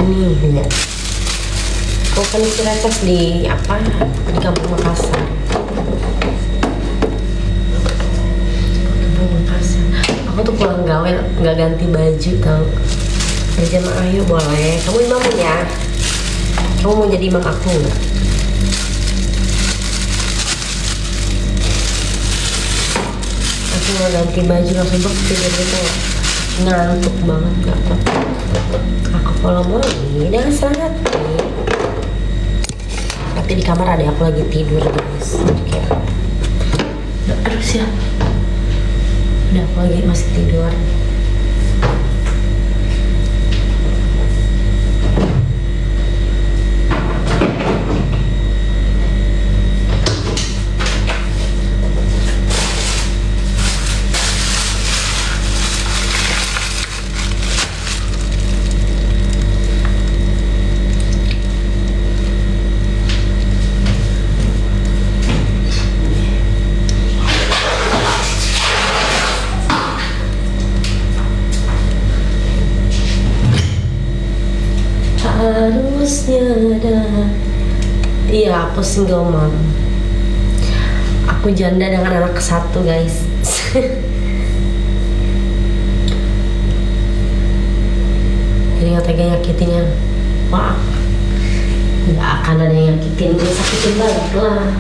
nih ya. Aku kan ciracas di di Kampung Makassar. Aku tuh pulang gawe nggak ganti baju tau. Berjamaah ayo boleh. Kamu imamun ya? Kamu mau jadi imam aku nggak? Aku mau ganti baju langsung tidur gitu. Ngantuk banget gak apa. Aku kalau mau ini dengan sangat nih. Tapi di kamar ada aku lagi tidur guys. Kayak aduh siap. Udah aku lagi masih tidur. Harusnya ada. Iya, aku single mom. Aku janda dengan anak satu guys. Jadi gak tega nyakitinnya. Wah, gak akan ada yang nyakitin. Gue sakitin balik lah.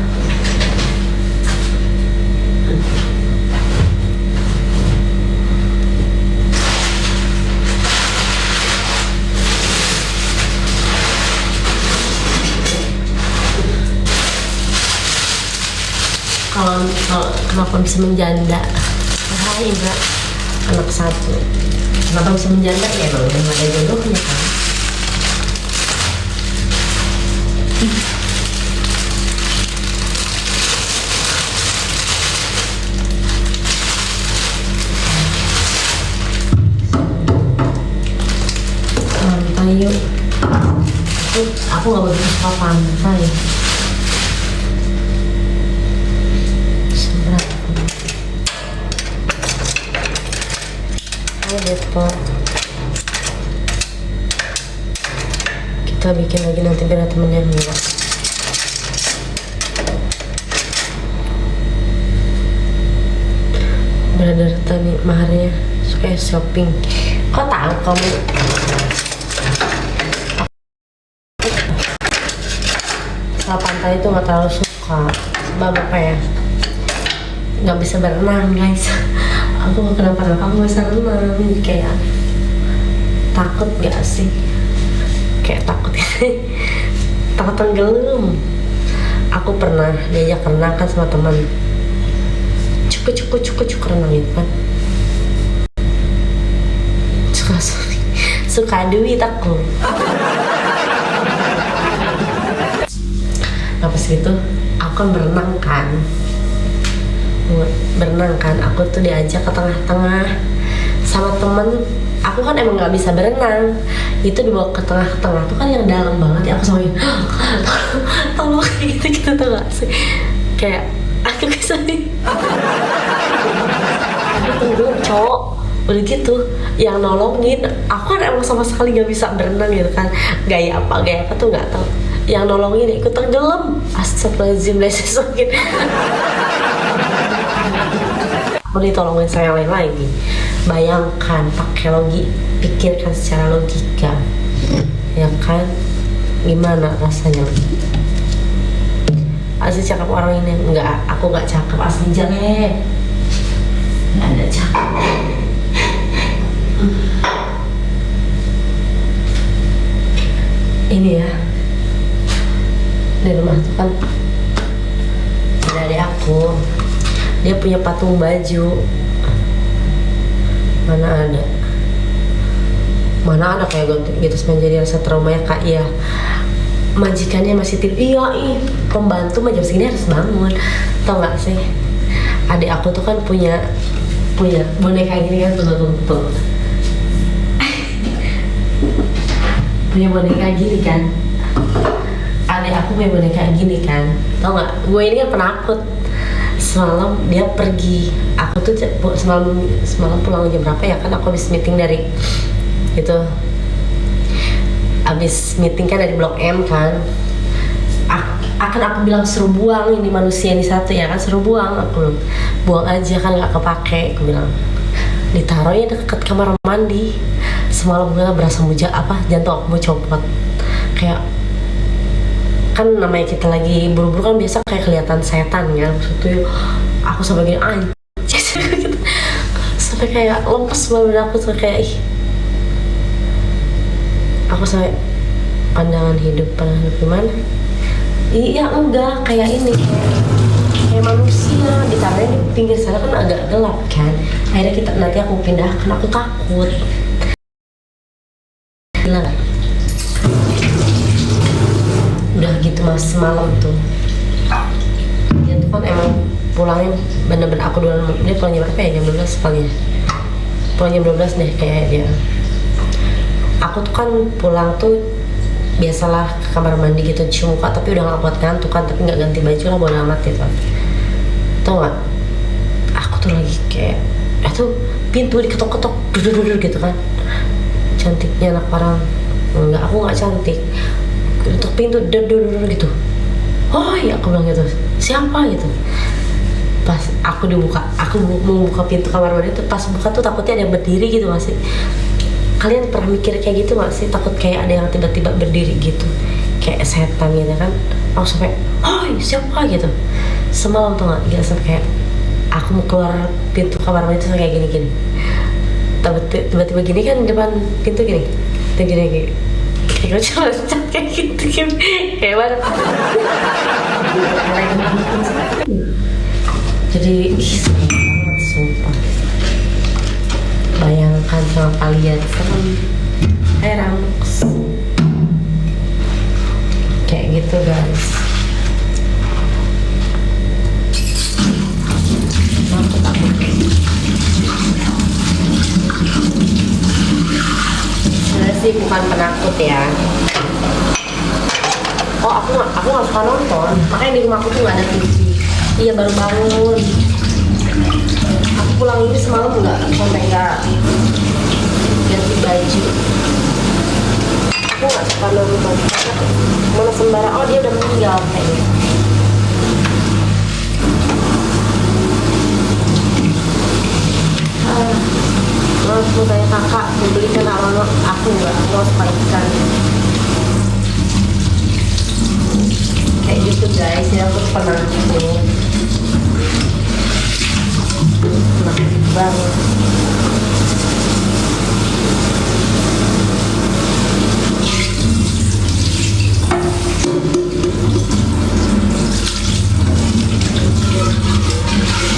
Kalau kenapa bisa menjanda? Hai enggak anak satu. Kenapa bisa menjanda? Ya kalau udah ada jodohnya kan. Pantai yuk. Aku nggak begitu suka pantai. Depok. Kita bikin lagi nanti biar temennya enggak. Brother tadi Maharnya suka shopping. Kok tahu kamu? Kalau pantai itu nggak terlalu suka. Sebab apa ya? Nggak bisa berenang guys. Aku kenapa-napa aku bisa renang, kayak takut gak sih? Kayak takut takut tenggelam. Aku pernah diajak renang kan sama teman, cuk renang gitu kan. Suka duit aku. Nah pas gitu aku kan berenang kan. Aku tuh diajak ke tengah-tengah sama temen. Aku kan emang nggak bisa berenang, itu dibawa ke tengah-tengah tuh kan yang dalam banget ya. Aku sama tolong gitu tuh gak sih, kayak aku bisa nih. Aku tunggu cowok udah gitu yang nolongin. Aku kan emang sama sekali nggak bisa berenang gitu kan, gaya apa tuh nggak tahu. Yang nolongin ikut tenggelam. Astagfirullahaladzim, sakit. Aku ditolongin saya lain lagi. Bayangkan, pakai pikirkan secara logika, ya kan? Gimana rasanya? Asli cakep orang ini? Enggak, aku nggak cakep, asli jelek. Nggak ada cakep. Ini ya, di rumah tuh kan ada adik aku. Dia punya patung baju. Mana ada kayak gitu menjadi rasa trauma ya kak ya. Majikannya masih tidur. Iya pembantu jam segini harus bangun. Tau gak sih? Adik aku tuh kan punya boneka gini kan tuh. Punya boneka gini kan. Adik aku punya boneka gini kan. Tau gak? Gue ini kan penakut. Semalam dia pergi. Aku tuh semalam pulang jam berapa ya kan? Aku habis meeting dari itu abis meeting kan dari Blok M kan, akan aku bilang suruh buang ini manusia ini satu ya kan, suruh buang, aku buang aja kan nggak kepake, aku bilang ditaruhnya deket kamar mandi. Semalam gue berasa jantung aku mau copot, kayak kan namanya kita lagi buru-buru kan biasa kayak kelihatan setan kan, maksudnya aku sampai gini anjir sampai kayak lemes banget aku, sampai kayak aku sampai pandangan hidup gimana? Iya enggak kayak ini, kayak manusia ditaruhnya di pinggir sana kan agak gelap kan, akhirnya nanti aku pindahkan, aku takut. Gila gak? Udah gitu mas, semalam tuh dia tuh kan emang pulangnya bener-bener aku duluan, dia pulang jam berapa ya, jam 12 palingnya, pulang jam 12 deh kayak dia. Aku tuh kan pulang tuh biasalah ke kamar mandi gitu, cuci muka, tapi udah gak kuat ngantuk kan, tapi gak ganti baju lah, bodo amat gitu. Tau gak, aku tuh lagi kayak tuh pintu diketok-ketok dudur gitu kan, cantiknya anak orang, enggak, aku gak cantik, ketuk pintu dudur gitu. Oh iya, aku bilang gitu, siapa gitu. Pas aku mau buka pintu kamar mandi tuh, pas buka tuh takutnya ada yang berdiri gitu masih. Kalian pernah mikir kayak gitu gak sih? Takut kayak ada yang tiba-tiba berdiri gitu, kayak setan gitu kan. Aku sampai, oh siapa gitu. Semalam tuh gak, gila, sampai kayak aku mau keluar pintu kamar mandi tuh kayak gini-gini. Tiba-tiba gini kan depan pintu gini. Tuh gini. Kayak cuma kayak gitu kan. Kayak banget. Jadi, serem banget sumpah. Bayangkan sama kalian, serem kayak Ramux kayak gitu guys. Aku takut. Sebenarnya sih bukan penakut ya. Oh aku nggak suka nonton, makanya di rumahku tuh nggak ada TV. Iya, baru bangun. Aku pulang ini semalam sampai nggak ganti baju. Aku nggak suka nonton, mana sembara. Oh dia udah meninggal kayaknya. Mau tanya kakak, mau belikan apa? Aku nggak mau sekalian. Kayak gitu guys, ya aku pernah gitu. Banget.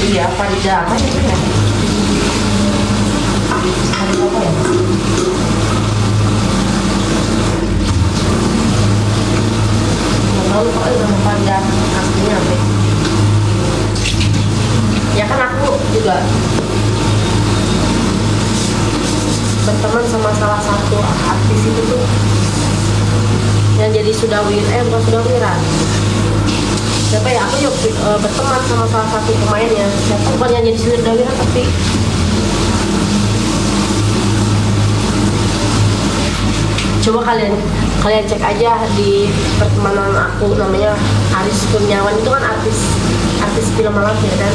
Iya, Farida apa itu ya? Farida apa ya? Nggak tahu pokoknya nama Farida aslinya apa ya? Ya kan aku juga berteman sama salah satu artis itu tuh yang jadi bukan Sudawiran. Siapa ya, aku juga berteman sama salah satu pemainnya. Siapa, bukan yang jadi Sudawiran tapi coba kalian cek aja di pertemanan aku, namanya Aris Kurniawan. Itu kan artis film malam ya kan,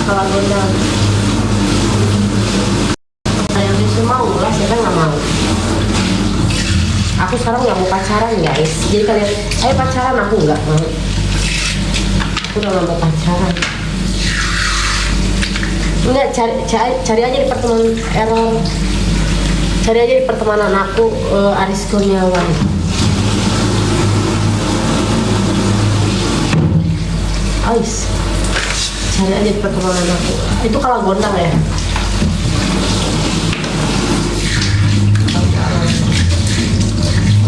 kalau gondang. Yang disuruh mau lah, siapa nggak mau. Aku sekarang nggak mau pacaran guys, jadi kalian ayo pacaran, aku nggak mau. Aku udah nggak mau pacaran. Enggak, cari aja di pertemanan error, cari aja di pertemanan aku Aris Kurniawan. Ais, cari aja di pertemanan aku. Itu kalau gondang ya.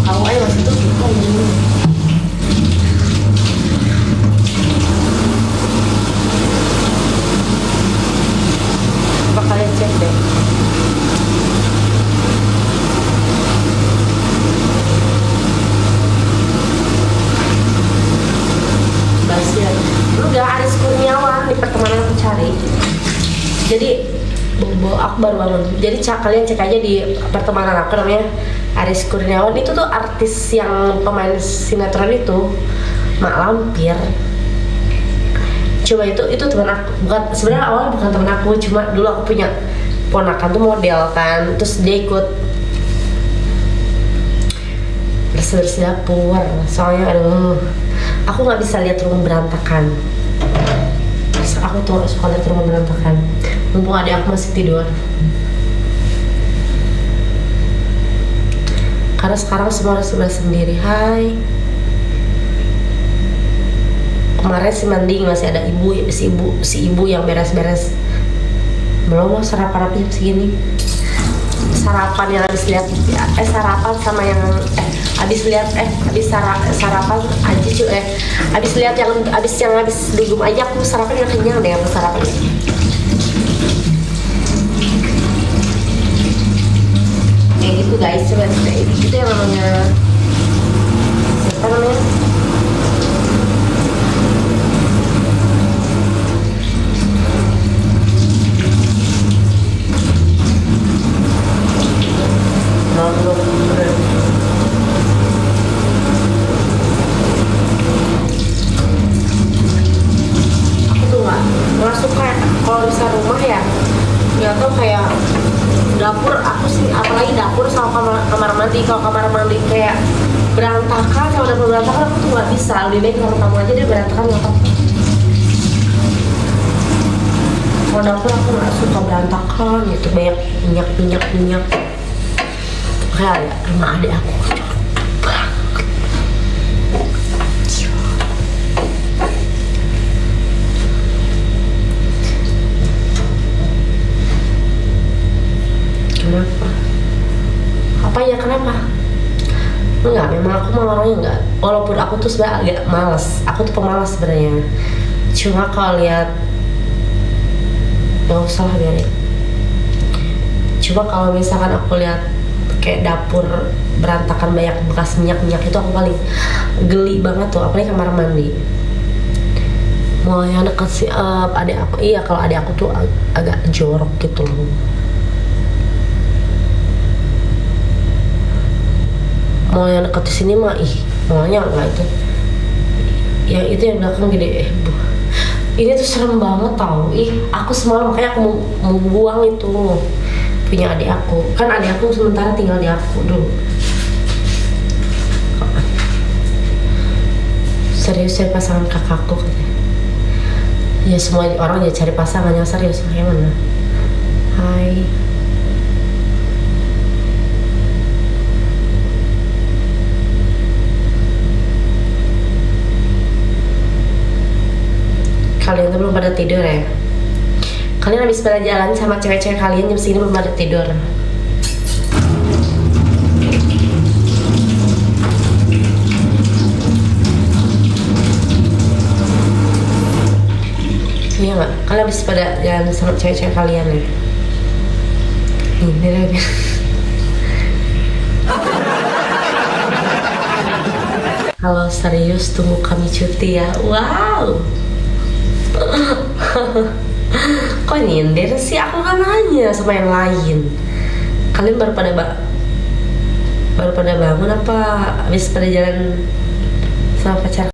Kalau aja masih tuh suka ini. Coba kalian cek deh. Basian. Lu gak Aris Kurniawan di pertemanan aku cari. Jadi aku baru bangun. Jadi kalian cek aja di pertemanan aku, namanya Aris Kurniawan itu tuh artis yang pemain sinetron itu, Mak Lampir. Coba itu teman aku, bukan sebenarnya awalnya bukan teman aku, cuma dulu aku punya ponakan tuh model kan, terus dia ikut bersih dapur. Soalnya aku nggak bisa lihat rumah berantakan. Aku tuh suka lihat rumah berantakan. Mumpung adik aku masih tidur. Karena sekarang semua sudah sendiri. Hai. Kemarin si Manding masih ada si ibu yang beres-beres. Belum mau sarapan jam segini. Sarapan yang habis lihat sarapan sama yang habis sarapan aja habis lihat yang habis dugem aja aku sarapan yang kenyang deh aku sarapan. Kayak gitu guys, coba itu yang namanya siapa namanya? Nggak suka kalau bisa rumah ya nggak tau kayak dapur aku sih, apalagi dapur sama kamar mandi. Kalau kamar mandi kayak berantakan sama dapur berantakan aku tuh nggak bisa. Lebih baik kamar tamu aja deh berantakan nggak apa-apa. Kalau dapur aku nggak suka berantakan gitu, banyak minyak kayak rumah adik aku. Kenapa? Apa ya kenapa? Enggak, memang aku mau orangnya enggak. Walaupun aku tuh sebenarnya agak malas. Aku tuh pemalas sebenarnya. Cuma kalau lihat nggak usah lah biarin. Cuma kalau misalkan aku lihat kayak dapur berantakan banyak bekas minyak itu aku paling geli banget tuh. Apalagi kamar mandi. Mau yang deket si adik aku. Iya, kalau adik aku tuh agak jorok gitu loh. Mau yang deket di sini mah maunya enggak itu. Yang itu yang belakang gede. Ini tuh serem banget tau. Aku semalam makanya aku mau buang itu punya adik aku. Kan adik aku sementara tinggal di aku dulu. Serius cari pasangan kakakku katanya. Ya semua orang ya cari pasangan yang serius. Kayak mana? Hai. Kalian tuh belum pada tidur ya? Kalian habis pada jalan sama cewek-cewek kalian jam segini belum pada tidur. Iya nggak? Kalian habis pada jalan sama cewek-cewek kalian ya? Ini lagi. Kalau serius tunggu kami cuti ya. Wow. Kok nyindir sih? Aku kan nanya sama yang lain. Kalian baru pada bangun apa habis pada jalan sama pacar?